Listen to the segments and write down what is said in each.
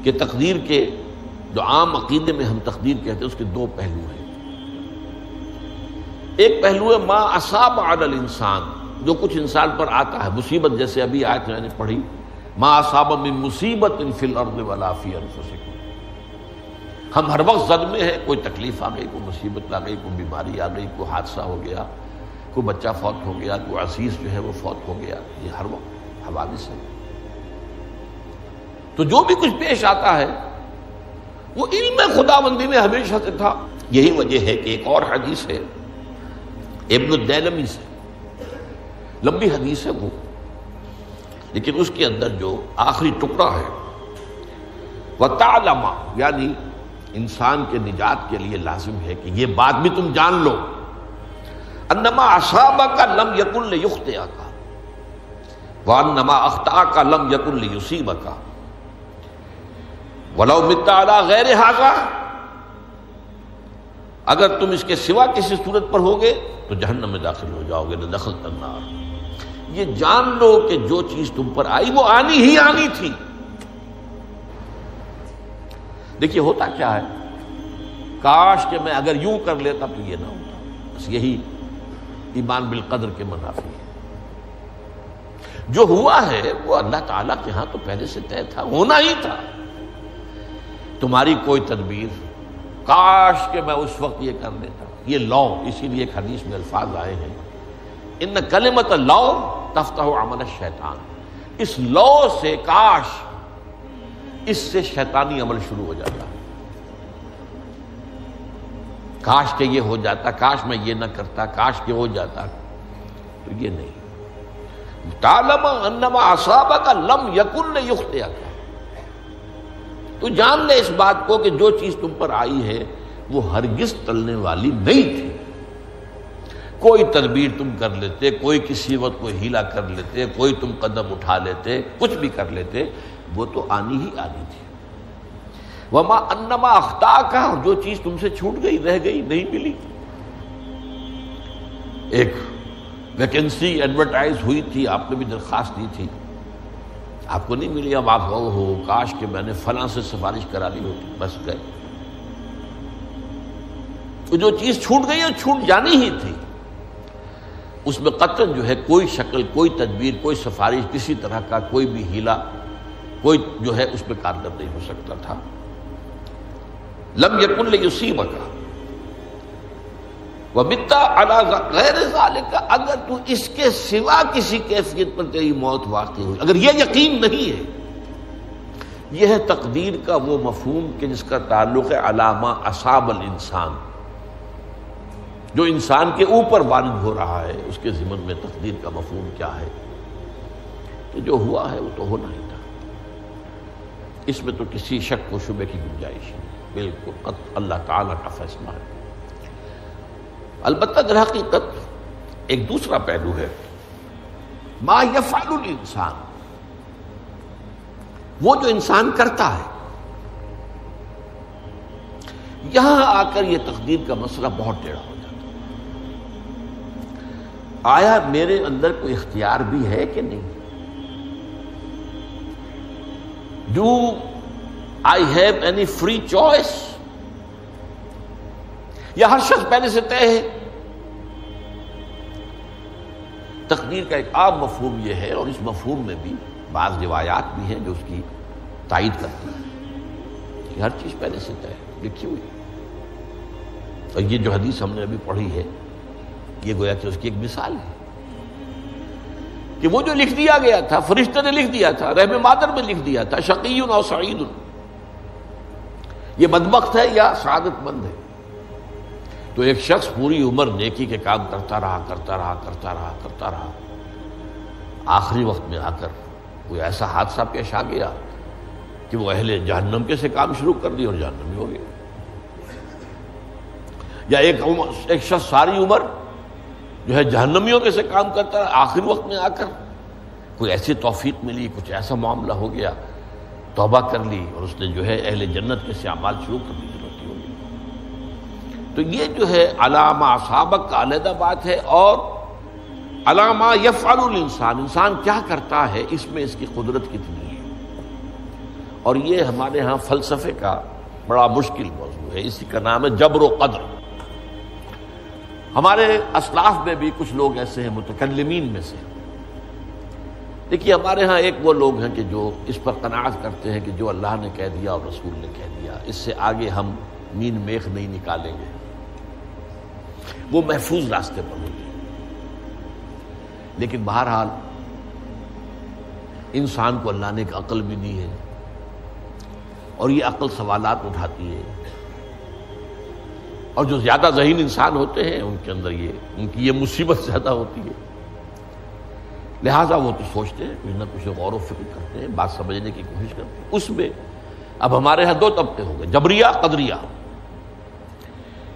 کہ تقدیر کے جو عام عقیدے میں ہم تقدیر کہتے ہیں اس کے دو پہلو ہیں. ایک پہلو ہے ما اصاب علی الانسان، جو کچھ انسان پر آتا ہے مصیبت، جیسے ابھی آیت میں نے پڑھی ما اصاب من مصیبت فی الارض ولا فی انفسکم. ہم ہر وقت زد میں ہیں، کوئی تکلیف آ گئی، کوئی مصیبت آ گئی، کوئی بیماری آ گئی، کوئی حادثہ ہو گیا، کوئی بچہ فوت ہو گیا، کوئی عزیز جو ہے وہ فوت ہو گیا، یہ ہر وقت حوادث ہے. تو جو بھی کچھ پیش آتا ہے وہ علم خداوندی میں ہمیشہ سے تھا. یہی وجہ ہے کہ ایک اور حدیث ہے ابن الدیلمی سے، لمبی حدیث ہے وہ، لیکن اس کے اندر جو آخری ٹکڑا ہے وَتَعْلَمَ، یعنی انسان کے نجات کے لیے لازم ہے کہ یہ بات بھی تم جان لو انما اصابک لم یکن لیخطئک وانما اخطأک لم یکن لیصیبک وَلَوْ مِتَّ عَلَىٰ غَيْرِ هَذَا، اگر تم اس کے سوا کسی صورت پر ہوگے تو جہنم میں داخل ہو جاؤ گے، لَدَخَلْتَ النَّارَ. یہ جان لو کہ جو چیز تم پر آئی وہ آنی ہی آنی تھی. دیکھیے ہوتا کیا ہے، کاش کہ میں اگر یوں کر لیتا تو یہ نہ ہوتا. بس یہی ایمان بالقدر کے منافی ہے. جو ہوا ہے وہ اللہ تعالیٰ کے ہاں تو پہلے سے طے تھا، ہونا ہی تھا. تمہاری کوئی تدبیر، کاش کہ میں اس وقت یہ کر لیتا، یہ لو. اسی لیے ایک حدیث میں الفاظ آئے ہیں ان کلمۃ لو تفتح عمل الشیطان. اس لو سے، کاش، اس سے شیطانی عمل شروع ہو جاتا. کاش کہ یہ ہو جاتا، کاش میں یہ نہ کرتا، کاش کہ ہو جاتا. تو یہ نہیں. تعلم انما اصابک لم یکن لیخطئک، تو جان لے اس بات کو کہ جو چیز تم پر آئی ہے وہ ہرگز ٹلنے والی نہیں تھی. کوئی تدبیر تم کر لیتے، کوئی کسی وقت کوئی ہیلا کر لیتے، کوئی تم قدم اٹھا لیتے، کچھ بھی کر لیتے، وہ تو آنی ہی آنی تھی. وما انما اخطاک، جو چیز تم سے چھوٹ گئی، رہ گئی، نہیں ملی. ایک ویکنسی ایڈورٹائز ہوئی تھی، آپ نے بھی درخواست دی تھی، آپ کو نہیں ملی. اب آپ ہو کاش کہ میں نے فلاں سے سفارش کرا لی ہوتی، بس گئے. جو چیز چھوٹ گئی وہ چھوٹ جانی ہی تھی. اس میں قطعاً جو ہے کوئی شکل، کوئی تدبیر، کوئی سفارش، کسی طرح کا کوئی بھی ہیلا، کوئی جو ہے اس میں کارگر نہیں ہو سکتا تھا. لم یکن لیصیبک وَمِتَّ عَلَىٰ غَيْرِ ذَلِكَ، اگر تو اس کے سوا کسی کیفیت پر تیری موت واقع ہوئی، اگر یہ یقین نہیں ہے. یہ ہے تقدیر کا وہ مفہوم کہ جس کا تعلق ہے علامہ اصاب الانسان، جو انسان کے اوپر وارد ہو رہا ہے. اس کے ضمن میں تقدیر کا مفہوم کیا ہے کہ جو ہوا ہے وہ تو ہونا ہی تھا. اس میں تو کسی شک و شبے کی گنجائش نہیں، بالکل قطع اللہ تعالیٰ کا فیصلہ ہے. البتہ در حقیقت ایک دوسرا پہلو ہے ما یفعل الانسان، وہ جو انسان کرتا ہے. یہاں آ کر یہ تقدیر کا مسئلہ بہت ٹیڑھا ہو جاتا ہے. آیا میرے اندر کوئی اختیار بھی ہے کہ نہیں؟ Do I have any free choice? یا ہر شخص پہلے سے طے ہے؟ تقدیر کا ایک عام مفہوم یہ ہے، اور اس مفہوم میں بھی بعض روایات بھی ہیں جو اس کی تائید کرتی ہیں کہ ہر چیز پہلے سے طے ہے، لکھی ہوئی. اور یہ جو حدیث ہم نے ابھی پڑھی ہے یہ گویا کہ اس کی ایک مثال ہے کہ وہ جو لکھ دیا گیا تھا، فرشتے نے لکھ دیا تھا، رحم مادر میں لکھ دیا تھا، شقی او سعید، یہ بدبخت ہے یا سعادت مند ہے. تو ایک شخص پوری عمر نیکی کے کام کرتا رہا، آخری وقت میں آ کر کوئی ایسا حادثہ پیش آ گیا کہ وہ اہل جہنم کے سے کام شروع کر دی اور جہنمی ہو گیا. یا ایک شخص ساری عمر جو ہے جہنمیوں کے سے کام کرتا رہا، آخری وقت میں آ کر کوئی ایسی توفیق ملی، کچھ ایسا معاملہ ہو گیا، توبہ کر لی اور اس نے جو ہے اہل جنت کے سے اعمال شروع کر دی. تو یہ جو ہے علامہ اصابک کا علیحدہ بات ہے، اور علامہ یفعل الانسان، انسان کیا کرتا ہے اس میں اس کی قدرت کتنی ہے. اور یہ ہمارے ہاں فلسفے کا بڑا مشکل موضوع ہے، اسی کا نام ہے جبر و قدر۔ ہمارے اسلاف میں بھی کچھ لوگ ایسے ہیں متکلمین میں سے، دیکھیے ہمارے ہاں ایک وہ لوگ ہیں کہ جو اس پر قناعت کرتے ہیں کہ جو اللہ نے کہہ دیا اور رسول نے کہہ دیا، اس سے آگے ہم مین میخ نہیں نکالیں گے، وہ محفوظ راستے پر ہوتے ہیں۔ لیکن بہرحال انسان کو اللہ نے ایک عقل بھی دی ہے، اور یہ عقل سوالات اٹھاتی ہے، اور جو زیادہ ذہین انسان ہوتے ہیں ان کے اندر ان کی یہ مصیبت زیادہ ہوتی ہے، لہٰذا وہ تو سوچتے ہیں، کچھ نہ کچھ غور و فکر کرتے ہیں، بات سمجھنے کی کوشش کرتے ہیں۔ اس میں اب ہمارے ہاں دو طبقے ہو گئے، جبریہ قدریہ۔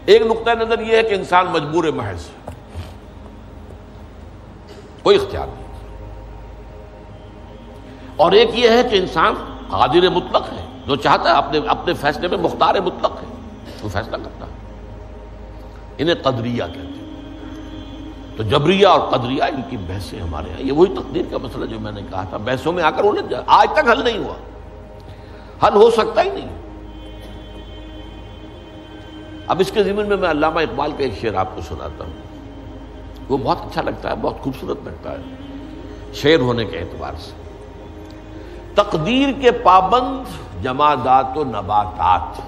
ایک نقطہ نظر یہ ہے کہ انسان مجبور محض، کوئی اختیار نہیں، اور ایک یہ ہے کہ انسان قادر مطلق ہے، جو چاہتا ہے اپنے فیصلے میں مختار مطلق ہے، وہ فیصلہ کرتا ہے۔ انہیں قدریہ کہتے ہیں۔ تو جبریہ اور قدریہ ان کی بحثیں ہمارے یہاں، یہ وہی تقدیر کا مسئلہ جو میں نے کہا تھا، بحثوں میں آ کر الجھ جائے، آج تک حل نہیں ہوا، حل ہو سکتا ہی نہیں۔ اب اس کے ضمن میں علامہ اقبال کا ایک شعر آپ کو سناتا ہوں، وہ بہت اچھا لگتا ہے، بہت خوبصورت لگتا ہے شعر ہونے کے اعتبار سے۔ تقدیر کے پابند جمادات و نباتات،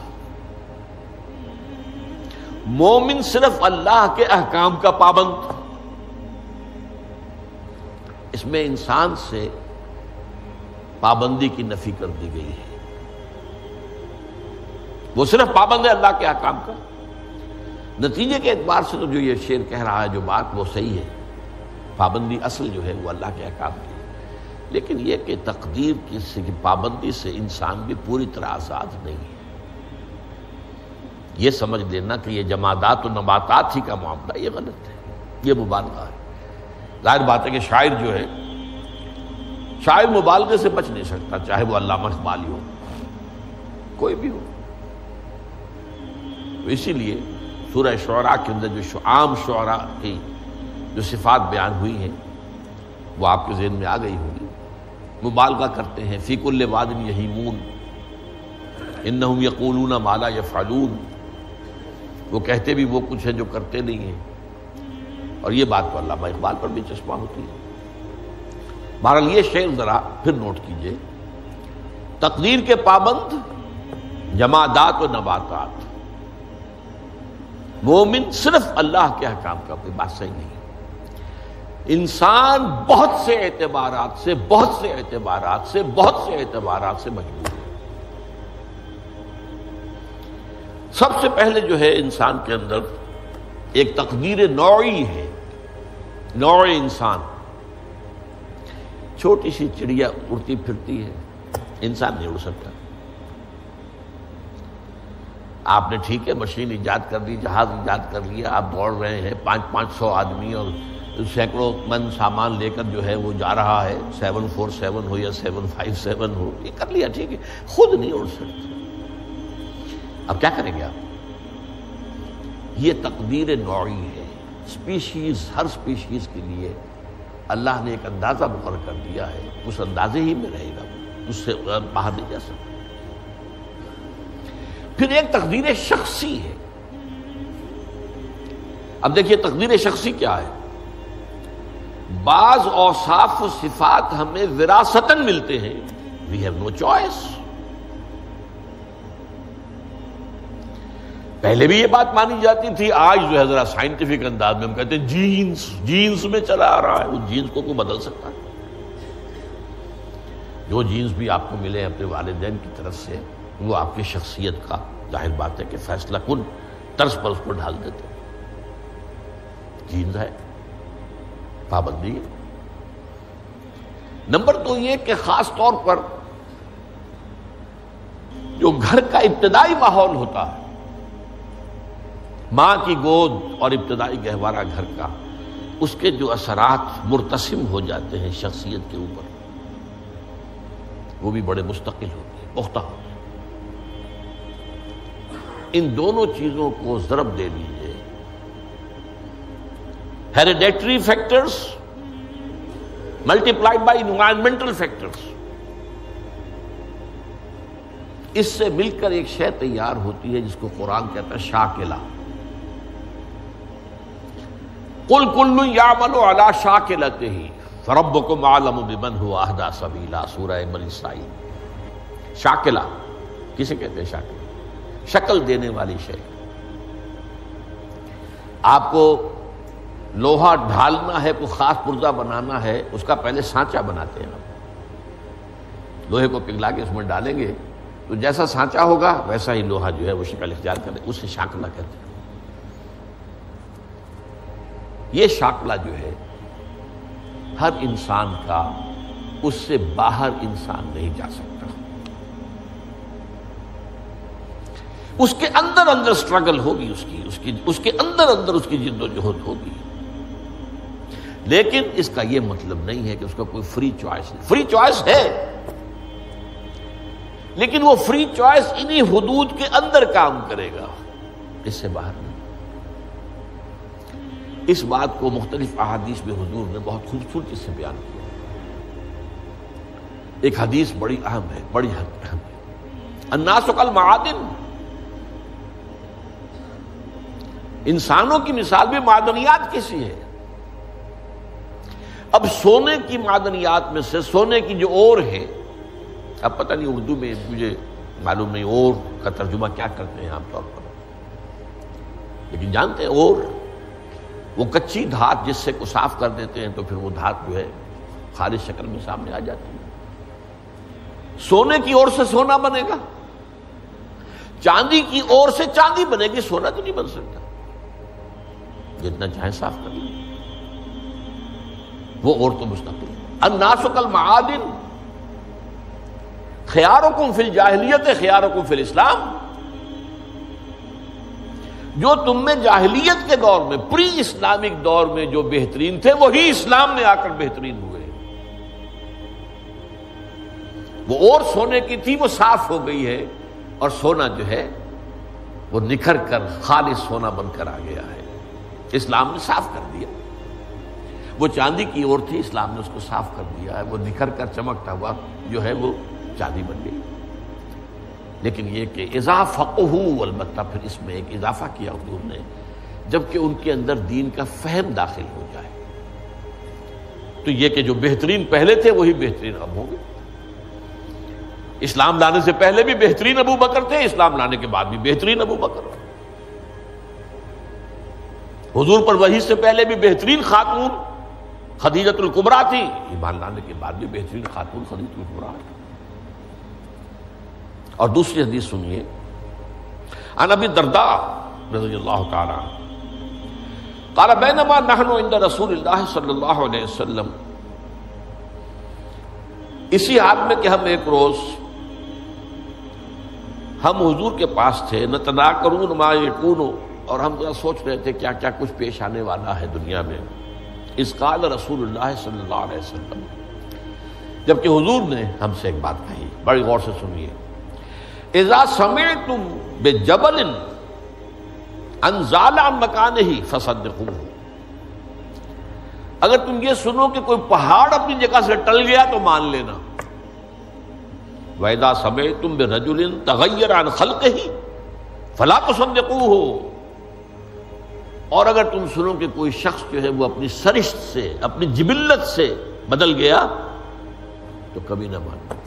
مومن صرف اللہ کے احکام کا پابند۔ اس میں انسان سے پابندی کی نفی کر دی گئی ہے، وہ صرف پابند ہے اللہ کے احکام کا۔ نتیجے کے اعتبار سے تو جو یہ شعر کہہ رہا ہے، جو بات وہ صحیح ہے، پابندی اصل جو ہے وہ اللہ کے احکام کی، لیکن یہ کہ تقدیر کی پابندی سے انسان بھی پوری طرح آزاد نہیں ہے۔ یہ سمجھ لینا کہ یہ جمادات و نباتات ہی کا معاملہ، یہ غلط ہے، یہ مبالغہ ہے۔ ظاہر بات ہے کہ شاعر جو ہے، شاعر مبالغے سے بچ نہیں سکتا، چاہے وہ علامہ اقبال ہو، کوئی بھی ہو۔ تو اسی لیے سورہ شعراء کے اندر جو عام شعراء کی جو صفات بیان ہوئی ہیں وہ آپ کے ذہن میں آ گئی ہوگی۔ مبالغہ کرتے ہیں، فی کل واد یہیمون انہم یقولون ما لا یفعلون، وہ کہتے بھی وہ کچھ ہے جو کرتے نہیں ہیں، اور یہ بات تو علامہ اقبال پر بھی چشمہ ہوتی ہے۔ بہرحال یہ شعر ذرا پھر نوٹ کیجئے، تقدیر کے پابند جمادات و نباتات، مومن صرف اللہ کے احکام کا، کوئی بات صحیح نہیں۔ انسان بہت سے اعتبارات سے مجبور ہے۔ سب سے پہلے جو ہے انسان کے اندر ایک تقدیر نوعی ہے، نوع انسان۔ چھوٹی سی چڑیا اڑتی پھرتی ہے، انسان نہیں اڑ سکتا۔ آپ نے ٹھیک ہے مشین ایجاد کر دی، جہاز ایجاد کر لیا، آپ دوڑ رہے ہیں، 500 آدمی اور سینکڑوں من سامان لے کر جو ہے وہ جا رہا ہے، 747 ہو یا 757 ہو، یہ کر لیا ٹھیک ہے، خود نہیں اڑ سکتے۔ اب کیا کریں گے آپ؟ یہ تقدیر نوعی ہے، اسپیشیز، ہر اسپیشیز کے لیے اللہ نے ایک اندازہ مقرر کر دیا ہے، اس اندازے ہی میں رہے گا، اس سے باہر نہیں جا سکتا۔ پھر ایک تقدیر شخصی ہے۔ اب دیکھیے تقدیر شخصی کیا ہے؟ بعض اوصاف و صفات ہمیں وراثتاً ملتے ہیں، وی ہیو نو چوائس۔ پہلے بھی یہ بات مانی جاتی تھی، آج جو ہے ذرا سائنٹیفک انداز میں ہم کہتے ہیں جینز میں چلا آ رہا ہے۔ وہ جینز کو کوئی بدل سکتا ہے؟ جو جینز بھی آپ کو ملے اپنے والدین کی طرف سے، وہ آپ کی شخصیت کا ظاہر بات ہے کہ فیصلہ کن طرز پر اس کو ڈھال دیتے ہیں۔ جینز ہے، پابندی ہے۔ نمبر تو یہ کہ خاص طور پر جو گھر کا ابتدائی ماحول ہوتا ہے، ماں کی گود اور ابتدائی گہوارہ گھر کا، اس کے جو اثرات مرتسم ہو جاتے ہیں شخصیت کے اوپر، وہ بھی بڑے مستقل ہوتے ہیں، پختہ ہوتے ہیں۔ ان دونوں چیزوں کو ضرب دے لیجئے، hereditary factors multiplied by environmental factors, اس سے مل کر ایک شے تیار ہوتی ہے جس کو قرآن کہتا ہے شاکلہ. قل کل یعمل علی شاکلتہ فربکم اعلم بمن هو اہدی سبیلا، سورہ بنی اسرائیل. شاکلہ کسے کہتے ہیں؟ شاکلہ شکل دینے والی شے. آپ کو لوہا ڈھالنا ہے، کوئی خاص پرزہ بنانا ہے، اس کا پہلے سانچہ بناتے ہیں. لوہے کو پگھلا کے اس میں ڈالیں گے تو جیسا سانچہ ہوگا ویسا ہی لوہا جو ہے وہ شکل اختیار کرے، اسے شاکلہ کہتے ہیں. یہ شاکلہ جو ہے ہر انسان کا، اس سے باہر انسان نہیں جا سکتا. اس کے اندر اندر سٹرگل ہوگی، اس کے اندر اندر اس کی جد و جہد ہوگی. لیکن اس کا یہ مطلب نہیں ہے کہ اس کا کوئی فری چوائس ہے. فری چوائس ہے، لیکن وہ فری چوائس انہی حدود کے اندر کام کرے گا، اس سے باہر نہیں. اس بات کو مختلف احادیث میں حضور نے بہت خوبصورتی سے بیان کیا. ایک حدیث بڑی اہم ہے، بڑی اہم ہے. الناس کالمعادن، انسانوں کی مثال بھی معدنیات کی سی ہے. اب سونے کی معدنیات میں سے سونے کی جو اور ہے، اب پتہ نہیں اردو میں مجھے معلوم نہیں اور کا ترجمہ کیا کرتے ہیں عام طور پر، لیکن جانتے ہیں اور وہ کچی دھات جس سے کو صاف کر دیتے ہیں تو پھر وہ دھات جو ہے خالص شکل میں سامنے آ جاتی ہے. سونے کی اور سے سونا بنے گا، چاندی کی اور سے چاندی بنے گی، سونا تو نہیں بن سکتا. جتنا چاہے صاف کر لیں، وہ اور تو مستقل. الناس کالمعادن خیارکم فی الجاہلیت خیارکم فی الاسلام. جو تم میں جاہلیت کے دور میں، پری اسلامک دور میں جو بہترین تھے، وہی اسلام میں آ کر بہترین ہوئے. وہ اور سونے کی تھی، وہ صاف ہو گئی ہے، اور سونا جو ہے وہ نکھر کر خالص سونا بن کر آ گیا ہے. اسلام نے صاف کر دیا. وہ چاندی کی اور تھی، اسلام نے اس کو صاف کر دیا ہے، وہ نکھر کر چمکتا ہوا جو ہے وہ چاندی بن گئی. لیکن یہ کہ اذا فقہوا، البتہ پھر اس میں ایک اضافہ کیا حضور نے، جبکہ ان کے اندر دین کا فہم داخل ہو جائے تو یہ کہ جو بہترین پہلے تھے وہی بہترین اب ہوں گے. اسلام لانے سے پہلے بھی بہترین ابو بکر تھے، اسلام لانے کے بعد بھی بہترین ابو بکر. حضور پر وحی سے پہلے بھی بہترین خاتون خدیجۃ الکبریٰ تھی، ایمان لانے کے بعد بھی بہترین خاتون خدیجۃ الکبریٰ. اور دوسری حدیث سنیے، عن ابی الدرداء رضی اللہ تعالی عنہ قال بینما نحن عند رسول اللہ صلی اللہ علیہ وسلم، اسی حال میں کہ ہم ایک روز ہم حضور کے پاس تھے، نتناکرون ما یکون، اور ہم ذرا سوچ رہے تھے کیا کیا کچھ پیش آنے والا ہے دنیا میں. اذ قال رسول اللہ صلی اللہ علیہ وسلم، جبکہ حضور نے ہم سے ایک بات کہی، بڑی غور سے سنیے. اذا سمعتم بجبل انزال عن مکانہ فصدقوہ، اگر تم یہ سنو کہ کوئی پہاڑ اپنی جگہ سے ٹل گیا تو مان لینا. وَإِذَا سَمِعْتُمْ بِرَجُلٍ تَغَيَّرَ عَنْ خَلْقِهِ فَلَا تُصَدِّقُوهُ، اور اگر تم سنو کہ کوئی شخص جو ہے وہ اپنی سرشت سے، اپنی جبلت سے بدل گیا تو کبھی نہ مانو.